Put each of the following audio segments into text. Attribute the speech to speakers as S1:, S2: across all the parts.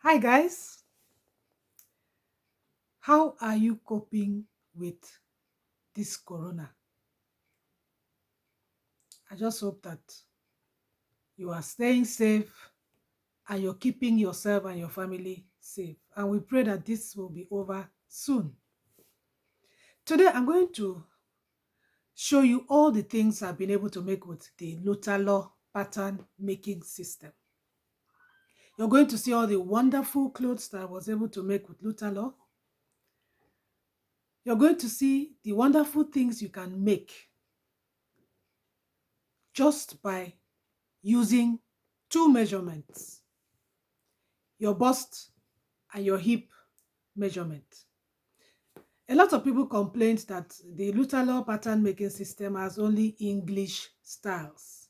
S1: Hi guys, how are you coping with this corona? I just hope that you are staying safe and you're keeping yourself and your family safe. And we pray that this will be over soon. Today I'm going to show you all the things I've been able to make with the Lutterloh pattern making system. You're going to see all the wonderful clothes that I was able to make with Lutterloh. You're going to see the wonderful things you can make just by using two measurements, your bust and your hip measurement. A lot of people complained that the Lutterloh pattern making system has only English styles.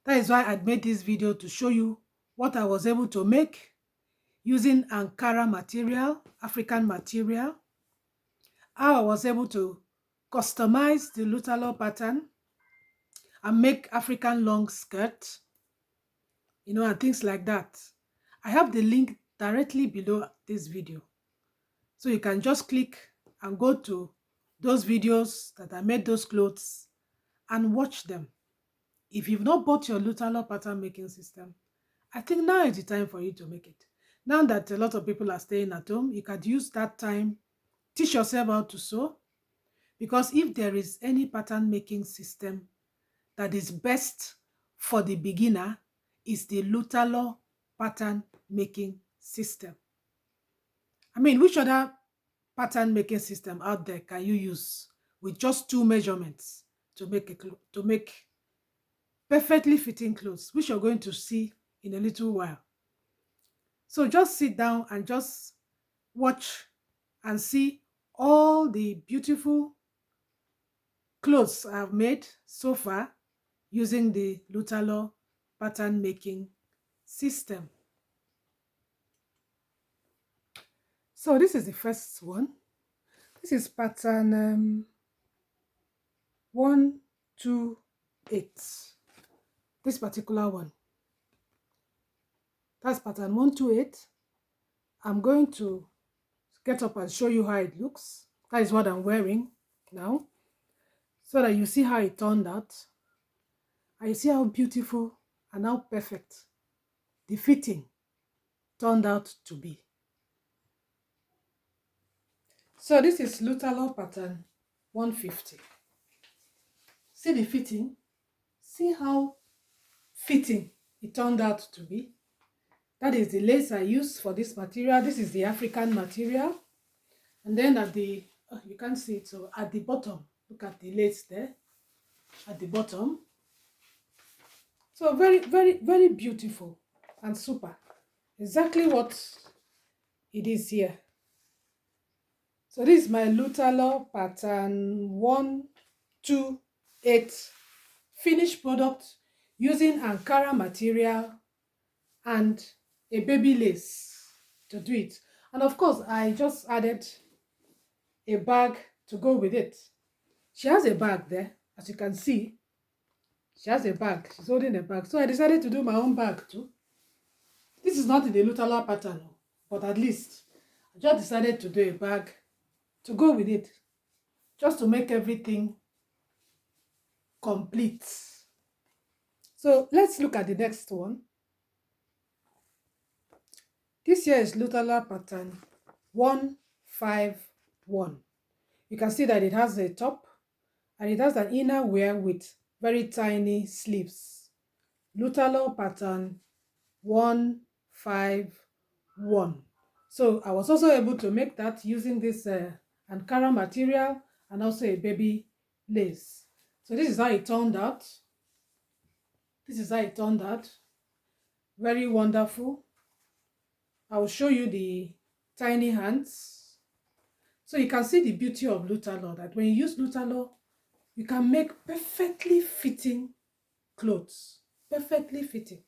S1: That is why I made this video to show you what I was able to make using Ankara material, African material, how I was able to customize the Lutterloh pattern and make African long skirt, and things like that. I have the link directly below this video. So you can just click and go to those videos that I made those clothes and watch them. If you've not bought your Lutterloh pattern making system, I think now is the time for you to make it. Now that a lot of people are staying at home, you can use that time, teach yourself how to sew. Because if there is any pattern making system that is best for the beginner, is the Lutterloh pattern making system. I mean, which other pattern making system out there can you use with just two measurements to make perfectly fitting clothes, which you're going to see in a little while? So just sit down and just watch and see all the beautiful clothes I've made so far using the Lutterloh pattern making system. So this is the first one. This is pattern 128. This particular one. That's pattern 128. I'm going to get up and show you how it looks. That is what I'm wearing now, so that you see how it turned out. And you see how beautiful and how perfect the fitting turned out to be. So this is Lutterloh pattern 150. See the fitting? See how fitting it turned out to be. That is the lace I used for this material. This is the African material. And then at the, you can't see it, so at the bottom, look at the lace there, at the bottom. So very, very, very beautiful and super. Exactly what it is here. So this is my Lutterloh pattern 128 finished product using Ankara material and a baby lace to do it. And of course, I just added a bag to go with it. She has a bag there, as you can see. She has a bag. She's holding a bag. So I decided to do my own bag too. This is not in the Lutterloh pattern, but at least I just decided to do a bag to go with it, just to make everything complete. So let's look at the next one. This here is Lutterloh pattern 151. You can see that it has a top and it has an inner wear with very tiny sleeves. Lutterloh pattern 151. So I was also able to make that using this Ankara material and also a baby lace. So this is how it turned out. This is how it turned out. Very wonderful. I will show you the tiny hands. So you can see the beauty of Lutterloh, that when you use Lutterloh, you can make perfectly fitting clothes. Perfectly fitting.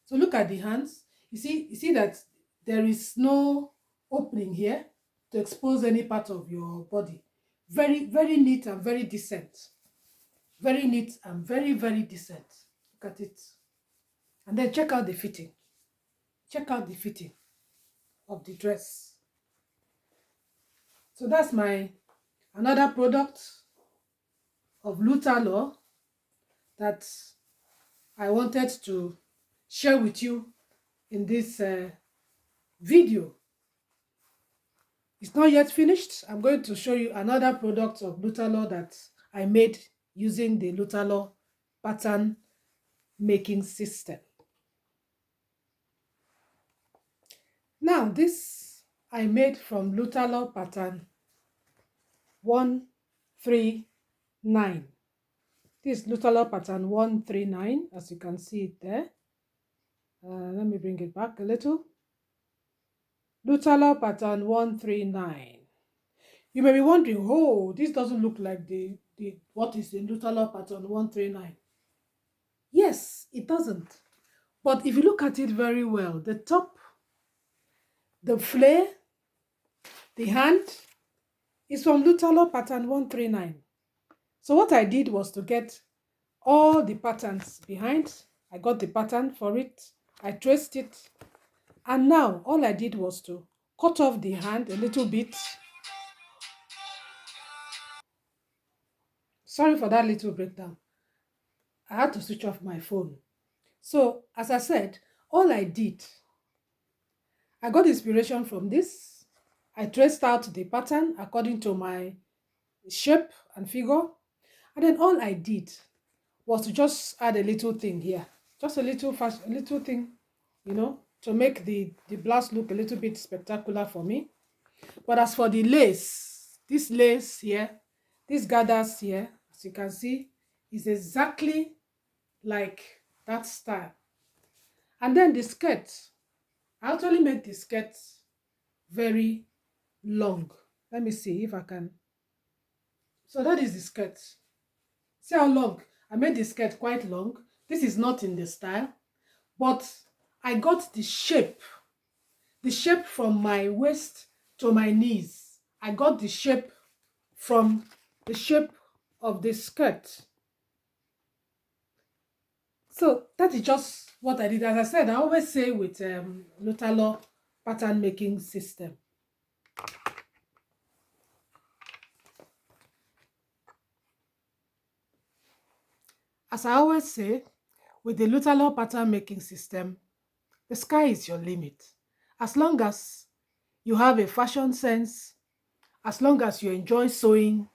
S1: So look at the hands. You see that there is no opening here to expose any part of your body. Very, very neat and very decent. Very neat and very, very decent. Look at it. And then check out the fitting. Check out the fitting. of the dress. So that's my another product of Lutterloh that I wanted to share with you in this video. It's not yet finished. I'm going to show you another product of Lutterloh that I made using the Lutterloh pattern making system. Now this I made from Lutterloh pattern 139. This is Lutterloh pattern 139, as you can see it there. Let me bring it back a little. Lutterloh pattern 139. You may be wondering, oh, this doesn't look like the what is in Lutterloh pattern 139. Yes, it doesn't. But if you look at it very well, the top, the flare, the hand is from Lutterloh pattern 139. So what I did was to get all the patterns behind. I got the pattern for it. I traced it. And now all I did was to cut off the hand a little bit. Sorry for that little breakdown. I had to switch off my phone. So as I said, all I did, I got inspiration from this. I traced out the pattern according to my shape and figure. And then all I did was to just add a little thing here. Just a little thing, you know, to make the blouse look a little bit spectacular for me. But as for the lace, this lace here, these gathers here, as you can see, is exactly like that style. And then the skirt, I actually made the skirt very long. Let me see if I can. So that is the skirt. See how long? I made the skirt quite long. This is not in the style, but I got the shape from my waist to my knees. I got the shape from the shape of the skirt. So that is just what I did. As I said, I always say with Lutterloh pattern making system. As I always say, with the Lutterloh pattern making system, the sky is your limit. As long as you have a fashion sense, as long as you enjoy sewing,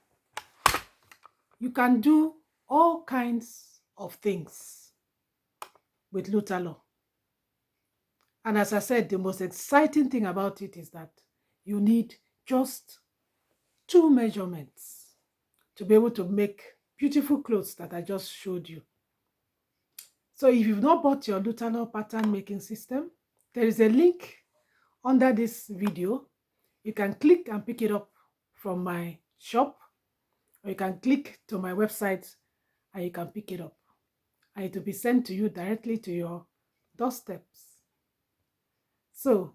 S1: you can do all kinds of things with Lutterloh. And as I said, the most exciting thing about it is that you need just 2 measurements to be able to make beautiful clothes that I just showed you. So if you've not bought your Lutterloh pattern making system, there is a link under this video. You can click and pick it up from my shop, or you can click to my website and you can pick it up. And it will be sent to you directly to your doorsteps. So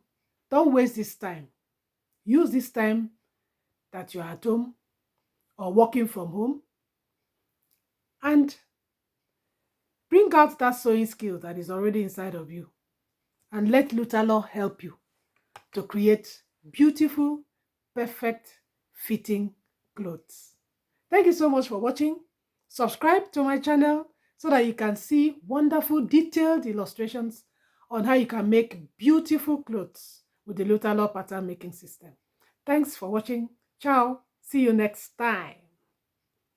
S1: don't waste this time. Use this time that you're at home or working from home and bring out that sewing skill that is already inside of you and let Lutterloh help you to create beautiful, perfect fitting clothes. Thank you so much for watching. Subscribe to my channel so that you can see wonderful detailed illustrations on how you can make beautiful clothes with the Lutterloh pattern making system. Thanks for watching. Ciao. See you next time.